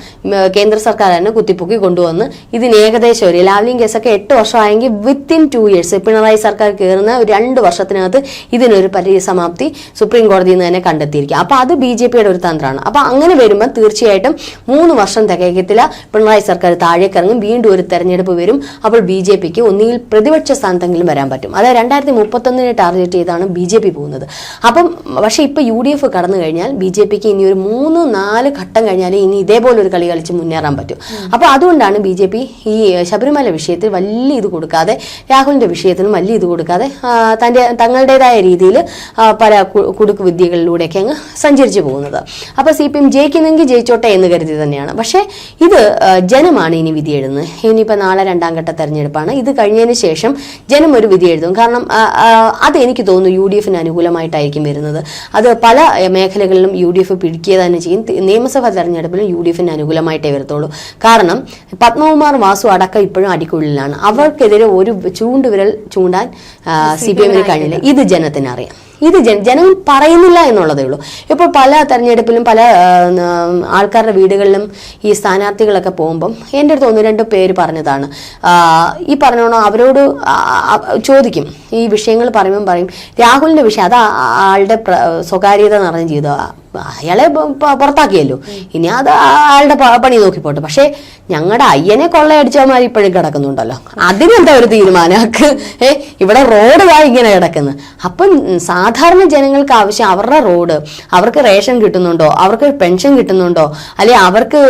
കേന്ദ്ര സർക്കാർ തന്നെ കുത്തിപ്പൊക്കി കൊണ്ടുവന്ന് ഇതിന് ഏകദേശം ഒരു ലാവ്ലിൻ കേസൊക്കെ 8 വർഷമായെങ്കിൽ വിത്തിൻ 2 years പിണറായി സർക്കാർ കയറുന്ന 2 വർഷത്തിനകത്ത് ഇതിനൊരു പരിസമാപ്തി സുപ്രീം കോടതിയിൽ നിന്ന് തന്നെ കണ്ടെത്തിയിരിക്കുക. അപ്പൊ അത് BJPയുടെ ഒരു തന്ത്രമാണ്. അപ്പൊ അങ്ങനെ വരുമ്പോൾ തീർച്ചയായിട്ടും 3 വർഷം തികയത്തില്ല, പിണറായി സർക്കാർ താഴേക്കിറങ്ങും, വീണ്ടും ഒരു തെരഞ്ഞെടുപ്പ് വരും. അപ്പോൾ BJPക്ക് ഒന്നുകിൽ പ്രതിപക്ഷ സ്ഥാനത്തെങ്കിലും വരാൻ പറ്റും. അതായത് 2031 ടാർഗറ്റ് ചെയ്താണ് BJP പോകുന്നത്. അപ്പം പക്ഷെ ഇപ്പൊ UDF കടന്നു കഴിഞ്ഞാൽ BJPക്ക് BJPക്ക് ഇനി ഒരു 3-4 ഘട്ടം കഴിഞ്ഞാൽ ഇനി ഇതേപോലെ ഒരു കളി കളിച്ച് മുന്നേറാൻ പറ്റും. അപ്പോൾ അതുകൊണ്ടാണ് BJP ഈ ശബരിമല വിഷയത്തിൽ വലിയ ഇത് കൊടുക്കാതെ, രാഹുലിന്റെ വിഷയത്തിനും വലിയ ഇത് കൊടുക്കാതെ തങ്ങളുടേതായ രീതിയിൽ പല കുടുക്ക് വിദ്യകളിലൂടെയൊക്കെ അങ്ങ് സഞ്ചരിച്ചു പോകുന്നത്. അപ്പോൾ CPM ജയിക്കുന്നെങ്കിൽ ജയിച്ചോട്ടെ എന്ന് കരുതി തന്നെയാണ്. പക്ഷേ ഇത് ജനമാണ് ഇനി വിധി എഴുതുന്നത്. ഇനിയിപ്പോൾ നാളെ 2ാം ഘട്ട തെരഞ്ഞെടുപ്പാണ്. ഇത് കഴിഞ്ഞതിന് ശേഷം ജനം ഒരു വിധി എഴുതും. കാരണം അതെനിക്ക് തോന്നുന്നു UDFന് അനുകൂലമായിട്ടായിരിക്കും വരുന്നത്. അത് പല മേഖലകളിലും UDF പിടിക്കുക തന്നെ ചെയ്യും. നിയമസഭാ തെരഞ്ഞെടുപ്പിലും UDFന് അനുകൂലമായിട്ടേ വരത്തുള്ളൂ. കാരണം പത്മകുമാർ വാസു അടക്കം ഇപ്പോഴും അടിക്കുള്ളിലാണ്. അവർക്കെതിരെ ഒരു ചൂണ്ടുവിരൽ ചൂണ്ടാൻ CPMന് കഴിയില്ല. ഇത് ജനത്തിനറിയാം. ഇത് ജനം പറയുന്നില്ല എന്നുള്ളതേ ഉള്ളൂ. ഇപ്പോൾ പല തെരഞ്ഞെടുപ്പിലും പല ആൾക്കാരുടെ വീടുകളിലും ഈ സ്ഥാനാർത്ഥികളൊക്കെ പോകുമ്പം എൻ്റെ അടുത്ത് 1-2 പേര് പറഞ്ഞതാണ്, ഈ പറഞ്ഞോണോ അവരോട് ചോദിക്കും, ഈ വിഷയങ്ങൾ പറയുമ്പം പറയും രാഹുലിൻ്റെ വിഷയം അത് ആളുടെ സ്വകാര്യത നിറഞ്ഞ ജീവിതം, അയാളെ പുറത്താക്കിയല്ലോ, ഇനി അത് ആളുടെ പണി നോക്കിപ്പോട്ടെ. പക്ഷെ ഞങ്ങളുടെ അയ്യനെ കൊള്ളയടിച്ചവന്മാർ ഇപ്പോഴും കിടക്കുന്നുണ്ടല്ലോ, അതിനെന്താ ഒരു തീരുമാനമാക്ക്? ഇവിടെ റോഡ് ഇങ്ങനെ കിടക്കുന്നു. അപ്പം സാധാരണ ജനങ്ങൾക്ക് ആവശ്യം അവരുടെ റോഡ്, അവർക്ക് റേഷൻ കിട്ടുന്നുണ്ടോ, അവർക്ക് പെൻഷൻ കിട്ടുന്നുണ്ടോ, അല്ലെ അവർക്ക്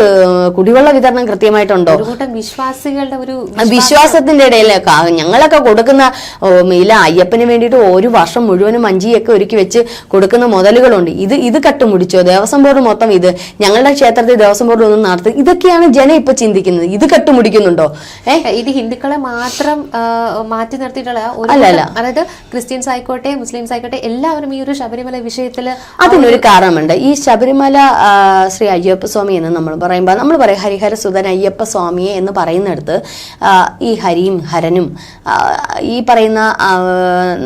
കുടിവെള്ള വിതരണം കൃത്യമായിട്ടുണ്ടോ, വിശ്വാസികളുടെ ഒരു വിശ്വാസത്തിന്റെ ഇടയിൽ ഞങ്ങളൊക്കെ കൊടുക്കുന്ന ഇല്ല അയ്യപ്പന് വേണ്ടിയിട്ട് ഒരു വർഷം മുഴുവനും മഞ്ചിയൊക്കെ ഒരുക്കി വെച്ച് കൊടുക്കുന്ന മുതലുകളുണ്ട്. ഇത് കട്ടുമുടിച്ചോ? ദേവസ്വം ബോർഡ് മൊത്തം ഇത് ഞങ്ങളുടെ ക്ഷേത്രത്തിൽ ദേവസ്വം ബോർഡ് ഒന്നും നടത്തി. ഇതൊക്കെയാണ് ജനം ഇപ്പൊ ചിന്തിക്കുന്നത്. ഇത് കട്ടുമുടിക്കുന്നുണ്ടോ? ഇത് ഹിന്ദുക്കളെ മാത്രം മാറ്റി നിർത്തിയിട്ടുള്ള അല്ലല്ല, അതായത് ക്രിസ്ത്യൻസ് ആയിക്കോട്ടെ മുസ്ലിംസ് ആയിക്കോട്ടെ എല്ലാവരും ഈ ഒരു ശബരിമല വിഷയത്തില് അതിനൊരു കാരണമുണ്ട്. ഈ ശബരിമല ശ്രീ അയ്യപ്പ സ്വാമി എന്ന് നമ്മൾ പറയുമ്പോൾ നമ്മൾ പറയും ഹരിഹര സുധൻ അയ്യപ്പ സ്വാമിയെ എന്ന് പറയുന്നിടത്ത് ഈ ഹരിയും ഹരനും ഈ പറയുന്ന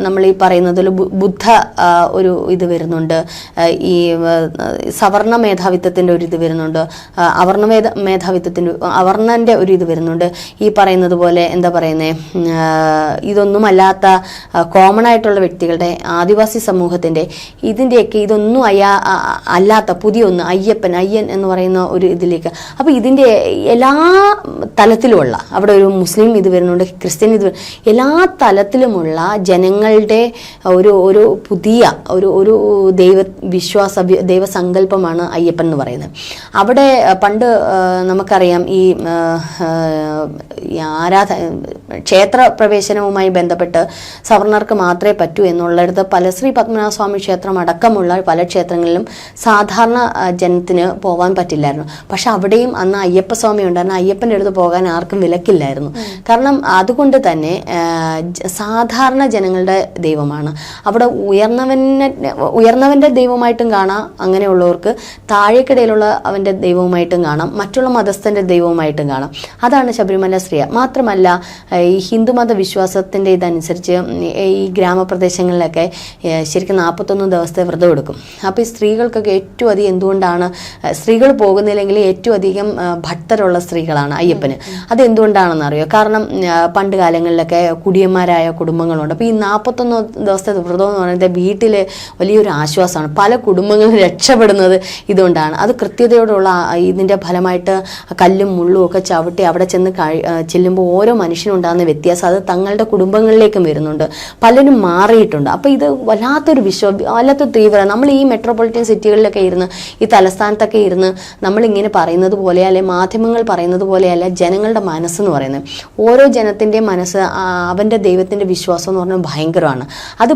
നമ്മൾ ഈ പറയുന്നതിൽ ബുദ്ധ ഒരു ഇത് വരുന്നുണ്ട്, ഈ സവർണ മേധാവിത്വത്തിന്റെ ഒരു ഇത് വരുന്നുണ്ട്, അവർണന്റെ ഒരു ഇത് വരുന്നുണ്ട്. ഈ പറയുന്നത് പോലെ എന്താ പറയുന്നേ, ഇതൊന്നുമല്ലാത്ത കോമൺ ആയിട്ടുള്ള വ്യക്തികളുടെ ആദിവാസി സമൂഹത്തിന്റെ ഇതിന്റെയൊക്കെ ഇതൊന്നും അല്ലാത്ത പുതിയ ഒന്ന് അയ്യൻ എന്ന് പറയുന്ന ഒരു ഇതിലേക്ക്. അപ്പൊ ഇതിന്റെ എല്ലാ തലത്തിലുമുള്ള അവിടെ ഒരു മുസ്ലിം ഇത് വരുന്നുണ്ട്, ക്രിസ്ത്യൻ ഇത് എല്ലാ തലത്തിലുമുള്ള ജനങ്ങളുടെ ഒരു പുതിയ ഒരു ദൈവവിശ്വാസ ദൈവസങ്കല്പമാണ് അയ്യപ്പൻ എന്ന് പറയുന്നത്. അവിടെ പണ്ട് നമുക്കറിയാം ഈ ക്ഷേത്ര പ്രവേശനവുമായി ബന്ധപ്പെട്ട് സവർണർക്ക് മാത്രമേ പറ്റൂ എന്നുള്ളിടത്ത് പല ശ്രീ പത്മനാഭസ്വാമി ക്ഷേത്രം അടക്കമുള്ള പല ക്ഷേത്രങ്ങളിലും സാധാരണ ജനത്തിന് പോകാൻ പറ്റില്ലായിരുന്നു. പക്ഷെ അവിടെയും അന്ന് അയ്യപ്പസ്വാമി ഉണ്ടായിരുന്നു. അയ്യപ്പൻ്റെ അടുത്ത് പോകാൻ ആർക്കും വിലക്കില്ലായിരുന്നു. കാരണം അതുകൊണ്ട് തന്നെ സാധാരണ ജനങ്ങളുടെ ദൈവമാണ്. അവിടെ ഉയർന്നവന്റെ ദൈവമായിട്ടും കാണാം, അങ്ങനെയുള്ളവർക്ക് താഴേക്കിടയിലുള്ള അവന്റെ ദൈവവുമായിട്ടും കാണാം, മറ്റുള്ള മതസ്ഥന്റെ ദൈവവുമായിട്ടും കാണാം. അതാണ് ശബരിമല സ്ത്രീ. മാത്രമല്ല ഈ ഹിന്ദുമത വിശ്വാസത്തിന്റെ ഇതനുസരിച്ച് ഈ ഗ്രാമപ്രദേശങ്ങളിലൊക്കെ ശരിക്കും 41 ദിവസത്തെ വ്രതം എടുക്കും. അപ്പോൾ ഈ സ്ത്രീകൾക്കൊക്കെ ഏറ്റവും അധികം എന്തുകൊണ്ടാണ് സ്ത്രീകൾ പോകുന്നില്ലെങ്കിൽ ഏറ്റവും അധികം ഭക്തരുള്ള സ്ത്രീകളാണ് അയ്യപ്പന്. അതെന്തുകൊണ്ടാണെന്ന് അറിയോ? കാരണം പണ്ട് കാലങ്ങളിലൊക്കെ കുടിയന്മാരായ കുടുംബങ്ങളുണ്ട്. അപ്പോൾ ഈ 41 ദിവസത്തെ വ്രതം എന്ന് പറയുന്നത് വീട്ടിൽ വലിയൊരു ആശ്വാസമാണ്. പല കുടുംബങ്ങളും രക്ഷപ്പെടുന്നത് ഇതുകൊണ്ടാണ്. അത് കൃത്യതയോടുള്ള ഇതിൻ്റെ ഫലമായിട്ട് കല്ലും മുള്ളും ഒക്കെ ചവിട്ടി അവിടെ ചെല്ലുമ്പോൾ ഓരോ മനുഷ്യനുണ്ടാകുന്ന വ്യത്യാസം അത് തങ്ങളുടെ കുടുംബങ്ങളിലേക്കും വരുന്നുണ്ട്. പലരും മാറിയിട്ടുണ്ട്. അപ്പോൾ ഇത് വല്ലാത്തൊരു വല്ലാത്തൊരു തീവ്ര നമ്മൾ ഈ മെട്രോപൊളിറ്റൻ സിറ്റികളിലൊക്കെ ഇരുന്ന് ഈ തലസ്ഥാനത്തൊക്കെ ഇരുന്ന് നമ്മളിങ്ങനെ പറയുന്നത് പോലെ അല്ലെ മാധ്യമങ്ങൾ പറയുന്നത് പോലെയല്ല ജനങ്ങളുടെ മനസ്സെന്ന് പറയുന്നത്. ഓരോ ജനത്തിൻ്റെയും മനസ്സ് അവൻ്റെ ദൈവത്തിൻ്റെ വിശ്വാസം എന്ന് പറഞ്ഞാൽ ഭയങ്കരമാണ്. അത്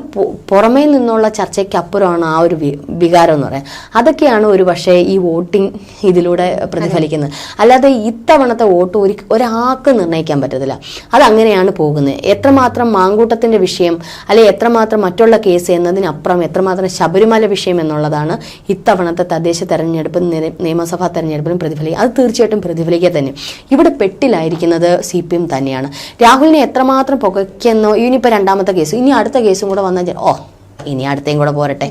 പുറമേ നിന്നുള്ള ചർച്ചയ്ക്കപ്പുറമാണ് ആ ഒരു വികാരം എന്ന് പറയാം. അതൊക്കെയാണ് ഒരു പക്ഷേ ഈ വോട്ടിംഗ് ഇതിലൂടെ പ്രതിഫലിക്കുന്നത്. അല്ലാതെ ഇത്തവണത്തെ വോട്ട് ഒരാൾക്ക് നിർണ്ണയിക്കാൻ പറ്റത്തില്ല. അതങ്ങനെയാണ് പോകുന്നത്. എത്രമാത്രം മാങ്കൂട്ടത്തിൻ്റെ വിഷയം അല്ലെ എത്രമാത്രം മറ്റുള്ള കേസ് എന്നതിനപ്പുറം എത്രമാത്രം ശബരിമല വിഷയം എന്നുള്ളതാണ് ഇത്തവണത്തെ തദ്ദേശ തെരഞ്ഞെടുപ്പും നിയമസഭാ തെരഞ്ഞെടുപ്പിലും പ്രതിഫലിക്കുക. അത് തീർച്ചയായിട്ടും പ്രതിഫലിക്കുക തന്നെ. ഇവിടെ പെട്ടിലായിരിക്കുന്നത് CPM തന്നെയാണ്. രാഹുലിനെ എത്രമാത്രം പുകയ്ക്കുന്നോ ഇനിയിപ്പോൾ 2ാമത്തെ കേസ്, ഇനി അടുത്ത കേസും കൂടെ വന്നാൽ ഇനി അടുത്തേയും കൂടെ പോരട്ടെ,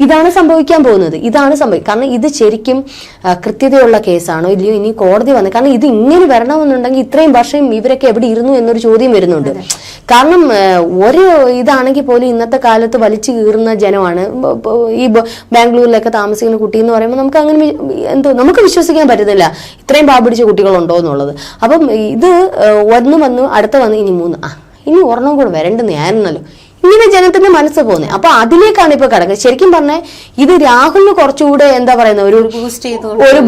ഇതാണ് സംഭവിക്കാൻ പോകുന്നത്. കാരണം ഇത് ശരിക്കും കൃത്യതയുള്ള കേസാണോ ഇല്ലയോ ഇനി കോടതി വന്നത്. കാരണം ഇത് ഇങ്ങനെ വരണമെന്നുണ്ടെങ്കിൽ ഇത്രയും വർഷം ഇവരൊക്കെ എവിടെ ഇരുന്നു എന്നൊരു ചോദ്യം വരുന്നുണ്ട്. കാരണം ഒരു ഇതാണെങ്കിൽ പോലും ഇന്നത്തെ കാലത്ത് വലിച്ചു കീറുന്ന ജനമാണ്. ഈ ബാംഗ്ലൂരിലൊക്കെ താമസിക്കുന്ന കുട്ടി എന്ന് പറയുമ്പോൾ നമുക്ക് അങ്ങനെ നമുക്ക് വിശ്വസിക്കാൻ പറ്റുന്നില്ല ഇത്രയും പാപിടിച്ച കുട്ടികളുണ്ടോ എന്നുള്ളത്. അപ്പം ഇത് വന്നു അടുത്ത വന്ന് ഇനി 3 ഇനി ഒരെണ്ണം കൂടെ വരേണ്ടെന്ന് ആയിരുന്നല്ലോ, ഇങ്ങനെ ജനത്തിന്റെ മനസ്സ് പോകുന്നത്. അപ്പൊ അതിലേക്കാണ് ഇപ്പൊ കിടക്കുന്നത്. ശരിക്കും പറഞ്ഞാൽ ഇത് രാഹുലിന് കുറച്ചുകൂടെ എന്താ പറയുന്നത് ഒരു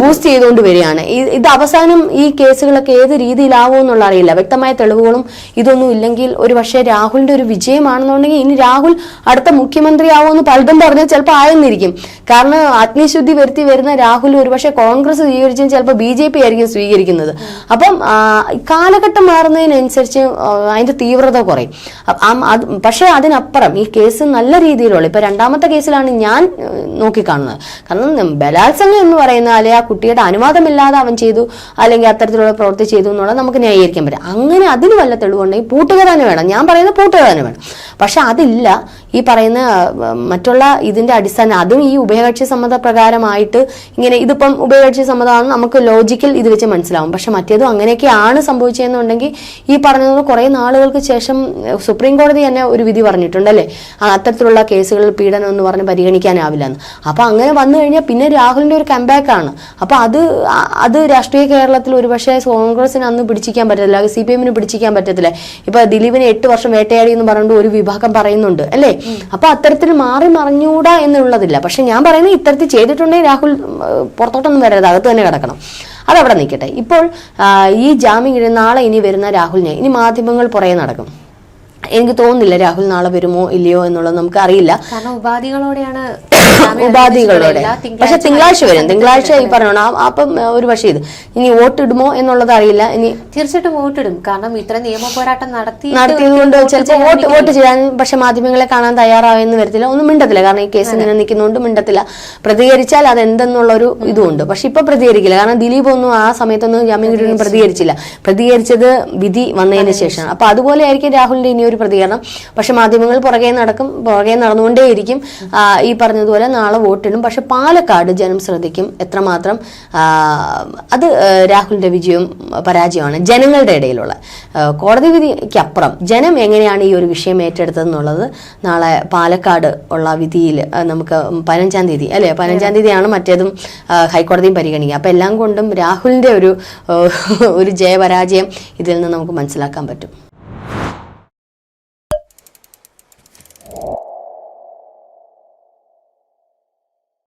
ബൂസ്റ്റ് ചെയ്തുകൊണ്ട് വരികയാണ്. ഇത് അവസാനം ഈ കേസുകളൊക്കെ ഏത് രീതിയിലാവോ എന്നുള്ള അറിയില്ല. വ്യക്തമായ തെളിവുകളും ഇതൊന്നും ഇല്ലെങ്കിൽ ഒരു പക്ഷേ രാഹുലിന്റെ ഒരു വിജയമാണെന്നുണ്ടെങ്കിൽ ഇനി രാഹുൽ അടുത്ത മുഖ്യമന്ത്രി ആവുമെന്ന് പലതും പറഞ്ഞാൽ ചിലപ്പോൾ ആയെന്നിരിക്കും. കാരണം അഗ്നിശുദ്ധി വരുത്തി വരുന്ന രാഹുൽ ഒരുപക്ഷെ കോൺഗ്രസ് സ്വീകരിച്ചും ചിലപ്പോൾ BJP ആയിരിക്കും സ്വീകരിക്കുന്നത്. അപ്പം കാലഘട്ടം മാറുന്നതിനനുസരിച്ച് അതിന്റെ തീവ്രത കുറയും. പക്ഷെ അതിനപ്പുറം ഈ കേസ് നല്ല രീതിയിലുള്ള ഇപ്പൊ രണ്ടാമത്തെ കേസിലാണ് ഞാൻ നോക്കിക്കാണുന്നത്. കാരണം ബലാത്സംഗം എന്ന് പറയുന്ന അല്ലെങ്കിൽ ആ കുട്ടിയുടെ അനുവാദമില്ലാതെ അവൻ ചെയ്തു അല്ലെങ്കിൽ അത്തരത്തിലുള്ള പ്രവൃത്തി ചെയ്തു എന്നുള്ളത് നമുക്ക് ന്യായീകരിക്കാൻ പറ്റും. അങ്ങനെ അതിന് വല്ല തെളിവുണ്ടെങ്കിൽ പൂട്ടുക തന്നെ വേണം. ഞാൻ പറയുന്നത് പൂട്ടുക തന്നെ വേണം. പക്ഷെ അതില്ല. ഈ പറയുന്ന മറ്റുള്ള ഇതിന്റെ അടിസ്ഥാനം അതും ഈ ഉഭയകക്ഷി സമ്മത പ്രകാരമായിട്ട് ഇങ്ങനെ ഇതിപ്പം ഉഭയകക്ഷി സമ്മതമാണ് നമുക്ക് ലോജിക്കൽ ഇത് വെച്ച് മനസ്സിലാവും. പക്ഷെ മറ്റേതും അങ്ങനെയൊക്കെയാണ് സംഭവിച്ചതെന്നുണ്ടെങ്കിൽ ഈ പറഞ്ഞത് കുറെ നാളുകൾക്ക് ശേഷം സുപ്രീം കോടതി തന്നെ ഒരു വിധി പറഞ്ഞിട്ടുണ്ടല്ലേ, അത്തരത്തിലുള്ള കേസുകളിൽ പീഡനം എന്ന് പറഞ്ഞ് പരിഗണിക്കാനാവില്ലെന്ന്. അപ്പൊ അങ്ങനെ വന്നു കഴിഞ്ഞാൽ പിന്നെ രാഹുലിന്റെ ഒരു കംബാക്ക് ആണ്. അപ്പൊ അത് രാഷ്ട്രീയ കേരളത്തിൽ ഒരുപക്ഷെ കോൺഗ്രസിന് അന്ന് പിടിച്ചിരിക്കാൻ പറ്റത്തില്ല, CPM പിടിച്ചിരിക്കാൻ പറ്റത്തില്ല. ഇപ്പൊ ദിലീപിനെ 8 വർഷം വേട്ടയാടി എന്ന് പറഞ്ഞുകൊണ്ട് ഒരു വിഭാഗം പറയുന്നുണ്ട് അല്ലേ. അപ്പൊ അത്തരത്തിൽ മാറി മറിഞ്ഞൂടാ എന്നുള്ളതില്ല. പക്ഷെ ഞാൻ പറയുന്നത് ഇത്തരത്തിൽ ചെയ്തിട്ടുണ്ടെങ്കിൽ രാഹുൽ പുറത്തോട്ടൊന്നും വരരുത്, അകത്ത് തന്നെ കിടക്കണം. അതവിടെ നിൽക്കട്ടെ. ഇപ്പോൾ ഈ ജാമ്യം നാളെ ഇനി വരുന്ന രാഹുലിനെ ഇനി മാധ്യമങ്ങൾ പുറകെ നടക്കും. എനിക്ക് തോന്നുന്നില്ല രാഹുൽ നാളെ വരുമോ ഇല്ലയോ എന്നുള്ളത് നമുക്ക് അറിയില്ല. ഉപാധികളോടെ പക്ഷെ തിങ്കളാഴ്ച വരും. തിങ്കളാഴ്ച ഈ പറഞ്ഞോ. അപ്പം ഒരു പക്ഷേ ഇത് ഇനി വോട്ടിടുമോ എന്നുള്ളത് അറിയില്ല. ഇനി തീർച്ചയായിട്ടും വോട്ടിടും. കാരണം ഇത്ര നിയമ പോരാട്ടം നടത്തിയതുകൊണ്ട് ചിലപ്പോൾ വോട്ട് ചെയ്യാൻ പക്ഷെ മാധ്യമങ്ങളെ കാണാൻ തയ്യാറായെന്ന് വരത്തില്ല, ഒന്നും മിണ്ടത്തില്ല. കാരണം ഈ കേസ് ഇങ്ങനെ നിൽക്കുന്നതുകൊണ്ട് മിണ്ടത്തില്ല. പ്രതികരിച്ചാൽ അതെന്തെന്നുള്ള ഒരു ഇതുണ്ട്. പക്ഷെ ഇപ്പൊ പ്രതികരിക്കില്ല. കാരണം ദിലീപ് ഒന്നും ആ സമയത്തൊന്നും ജാമ്യം കിട്ടിയൊന്നും പ്രതികരിച്ചില്ല. പ്രതികരിച്ചത് വിധി വന്നതിന് ശേഷമാണ്. അപ്പൊ അതുപോലെ ആയിരിക്കും രാഹുലിന്റെ ഇനി ഒരു പ്രതികരണം. പക്ഷെ മാധ്യമങ്ങൾ പുറകെ നടന്നുകൊണ്ടേയിരിക്കും. ഈ പറഞ്ഞതുപോലെ നാളെ വോട്ടിടും. പക്ഷെ പാലക്കാട് ജനം ശ്രദ്ധിക്കും എത്രമാത്രം അത് രാഹുലിന്റെ വിജയവും പരാജയമാണ് ജനങ്ങളുടെ ഇടയിലുള്ള. കോടതി വിധിക്കപ്പുറം ജനം എങ്ങനെയാണ് ഈ ഒരു വിഷയം ഏറ്റെടുത്തതെന്നുള്ളത് നാളെ പാലക്കാട് ഉള്ള വിധിയിൽ നമുക്ക് 15-ാം തീയതി അല്ലെ, 15-ാം തീയതിയാണ് മറ്റേതും ഹൈക്കോടതിയും പരിഗണിക്കുക. അപ്പൊ എല്ലാം കൊണ്ടും രാഹുലിന്റെ ഒരു ജയപരാജയം ഇതിൽ നിന്ന് നമുക്ക് മനസ്സിലാക്കാൻ പറ്റും.